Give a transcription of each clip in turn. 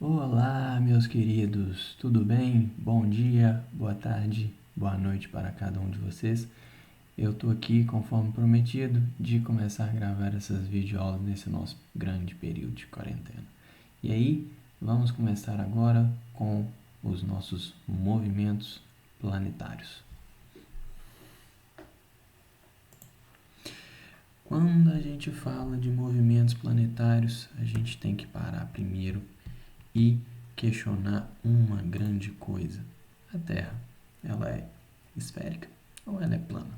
Olá, meus queridos, tudo bem? Bom dia, boa tarde, boa noite para cada um de vocês. Eu tô aqui, conforme prometido, de começar a gravar essas videoaulas nesse nosso grande período de quarentena. E aí, vamos começar agora com os nossos movimentos planetários. Quando a gente fala de movimentos planetários, a gente tem que parar primeiro e questionar uma grande coisa. A Terra, ela é esférica ou ela é plana?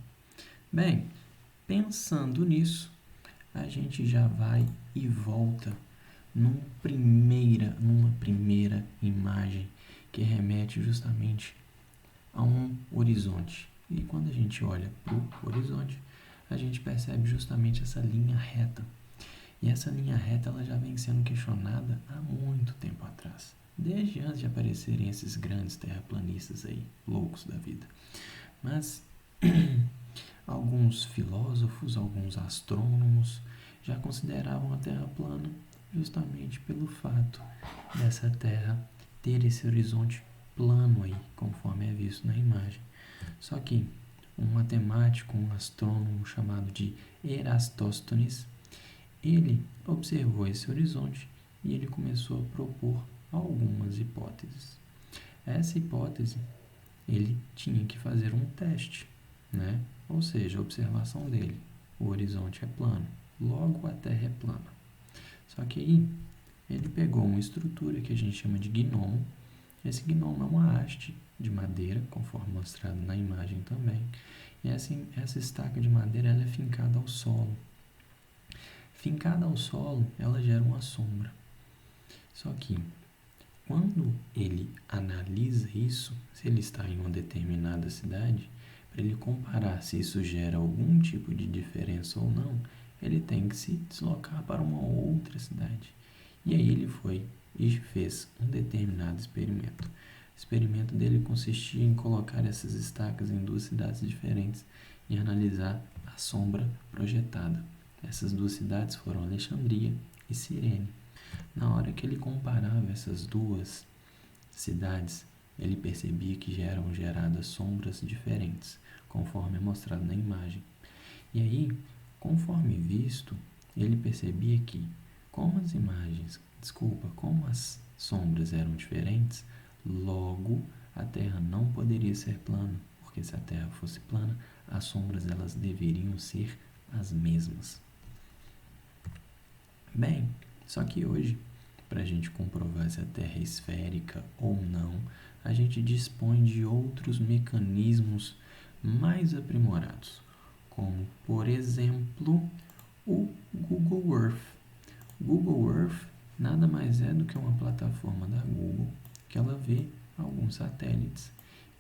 Bem, pensando nisso, a gente já vai e volta numa primeira imagem que remete justamente a um horizonte. E quando a gente olha para o horizonte, a gente percebe justamente essa linha reta. E essa linha reta ela já vem sendo questionada há muito tempo atrás, desde antes de aparecerem esses grandes terraplanistas aí, loucos da vida. Mas alguns filósofos, alguns astrônomos já consideravam a Terra plana justamente pelo fato dessa Terra ter esse horizonte plano aí, conforme é visto na imagem. Só que um matemático, um astrônomo chamado de Eratóstenes, ele observou esse horizonte e ele começou a propor algumas hipóteses. Essa hipótese, ele tinha que fazer um teste, né? Ou seja, a observação dele, o horizonte é plano, logo a Terra é plana. Só que aí, ele pegou uma estrutura que a gente chama de gnomo. Esse gnomo é uma haste de madeira, conforme mostrado na imagem também. E essa estaca de madeira ela é fincada ao solo. Fincada ao solo, ela gera uma sombra. Só que, quando ele analisa isso, se ele está em uma determinada cidade, para ele comparar se isso gera algum tipo de diferença ou não, ele tem que se deslocar para uma outra cidade. E aí ele foi e fez um determinado experimento. O experimento dele consistia em colocar essas estacas em duas cidades diferentes e analisar a sombra projetada. Essas duas cidades foram Alexandria e Cirene. Na hora que ele comparava essas duas cidades, ele percebia que eram geradas sombras diferentes, conforme é mostrado na imagem. E aí, conforme visto, ele percebia que, como as sombras eram diferentes, logo a Terra não poderia ser plana, porque se a Terra fosse plana, as sombras elas deveriam ser as mesmas. Bem, só que hoje, para a gente comprovar se a Terra é esférica ou não, a gente dispõe de outros mecanismos mais aprimorados, como, por exemplo, o Google Earth. Google Earth nada mais é do que uma plataforma da Google que ela vê alguns satélites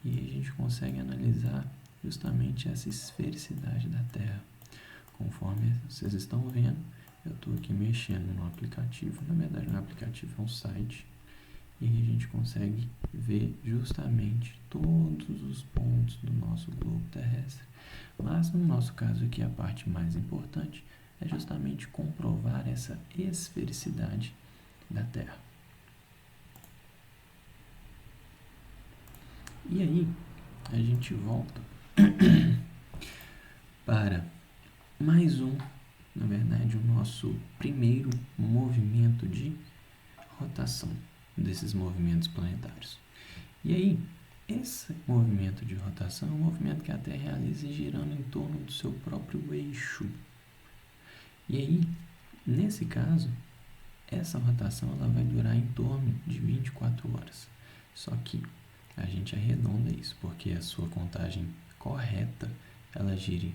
e a gente consegue analisar justamente essa esfericidade da Terra. Conforme vocês estão vendo, eu estou aqui mexendo no aplicativo. Na verdade, no aplicativo é um site e a gente consegue ver justamente todos os pontos do nosso globo terrestre. Mas no nosso caso aqui, a parte mais importante é justamente comprovar essa esfericidade da Terra. E aí, a gente volta para mais na verdade, o nosso primeiro movimento de rotação desses movimentos planetários. E aí, esse movimento de rotação é um movimento que a Terra realiza girando em torno do seu próprio eixo. E aí, nesse caso, essa rotação ela vai durar em torno de 24 horas. Só que a gente arredonda isso, porque a sua contagem correta ela gira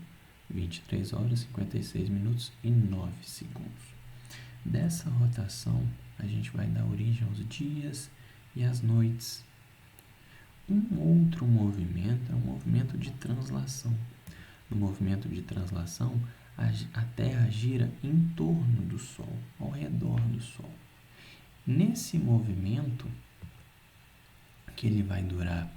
23 horas, 56 minutos e 9 segundos. Dessa rotação, a gente vai dar origem aos dias e às noites. Um outro movimento é o movimento de translação. No movimento de translação, a Terra gira em torno do Sol, ao redor do Sol. Nesse movimento, que ele vai durar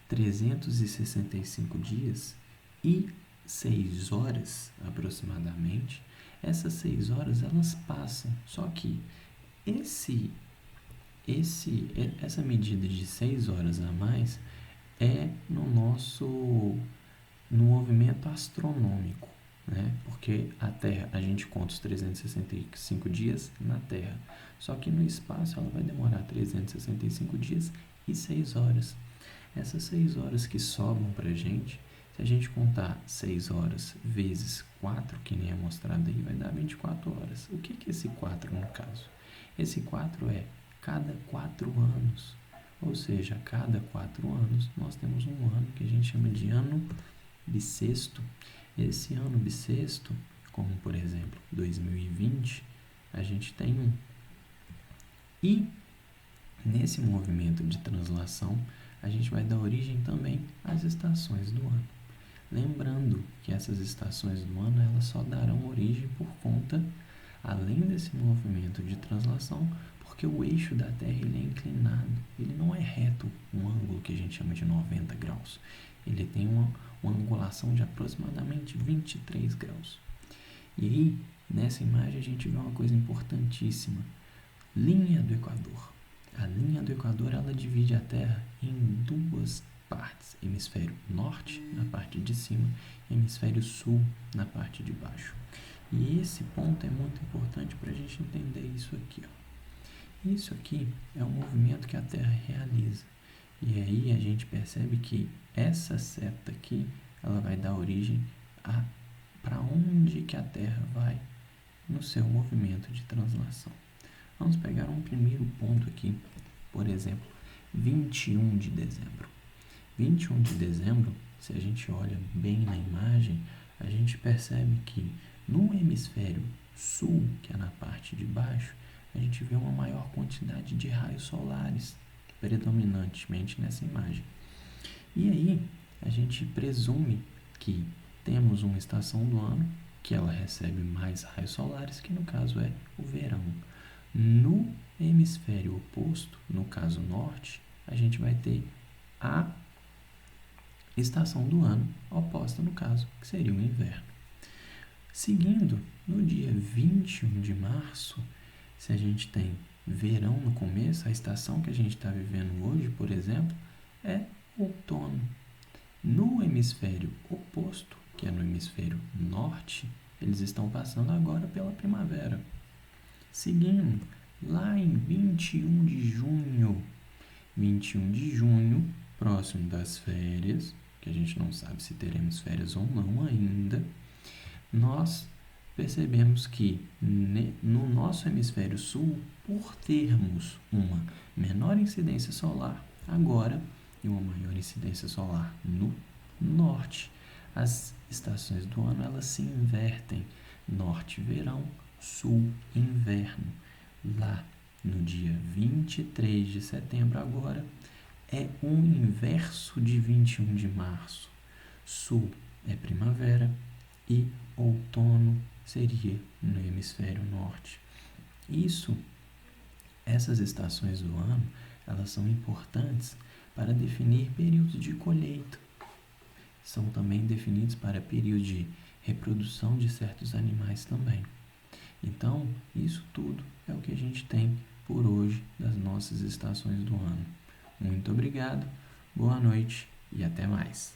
365 dias e 6 horas aproximadamente, essas 6 horas elas passam, só que essa medida de 6 horas a mais é no movimento astronômico, né? Porque a Terra, a gente conta os 365 dias na Terra, só que no espaço ela vai demorar 365 dias e 6 horas. Essas 6 horas que sobram para a gente, se a gente contar 6 horas vezes 4, que nem é mostrado aí, vai dar 24 horas. O que é esse 4 no caso? Esse 4 é cada 4 anos. Ou seja, a cada 4 anos nós temos um ano que a gente chama de ano bissexto. Esse ano bissexto, como por exemplo 2020, a gente tem um. E nesse movimento de translação, a gente vai dar origem também às estações do ano. Lembrando que essas estações do ano elas só darão origem por conta, além desse movimento de translação, porque o eixo da Terra ele é inclinado, ele não é reto, um ângulo que a gente chama de 90 graus. Ele tem uma angulação de aproximadamente 23 graus. E aí, nessa imagem, a gente vê uma coisa importantíssima. Linha do Equador. A linha do Equador ela divide a Terra em duas partes. Hemisfério norte, na parte de cima, e hemisfério sul, na parte de baixo. E esse ponto é muito importante para a gente entender isso aqui. Isso aqui é um movimento que a Terra realiza. E aí a gente percebe que essa seta aqui, ela vai dar origem a para onde que a Terra vai no seu movimento de translação. Vamos pegar um primeiro ponto aqui, por exemplo, 21 de dezembro. 21 de dezembro, se a gente olha bem na imagem, a gente percebe que no hemisfério sul, que é na parte de baixo, a gente vê uma maior quantidade de raios solares, predominantemente nessa imagem. E aí, a gente presume que temos uma estação do ano que ela recebe mais raios solares, que no caso é o verão. No hemisfério oposto, no caso norte, a gente vai ter a estação do ano oposta, no caso, que seria o inverno. Seguindo, no dia 21 de março, se a gente tem verão no começo, a estação que a gente está vivendo hoje, por exemplo, é outono. No hemisfério oposto, que é no hemisfério norte, eles estão passando agora pela primavera. Seguindo, lá em 21 de junho, 21 de junho, próximo das férias, que a gente não sabe se teremos férias ou não ainda, nós percebemos que no nosso hemisfério sul, por termos uma menor incidência solar agora e uma maior incidência solar no norte, as estações do ano elas se invertem: norte verão, sul inverno. Lá no dia 23 de setembro agora é o inverso de 21 de março. Sul é primavera e outono seria no hemisfério norte. Essas estações do ano, elas são importantes para definir períodos de colheita. São também definidos para períodos de reprodução de certos animais também. Então, isso tudo é o que a gente tem por hoje das nossas estações do ano. Muito obrigado, boa noite e até mais.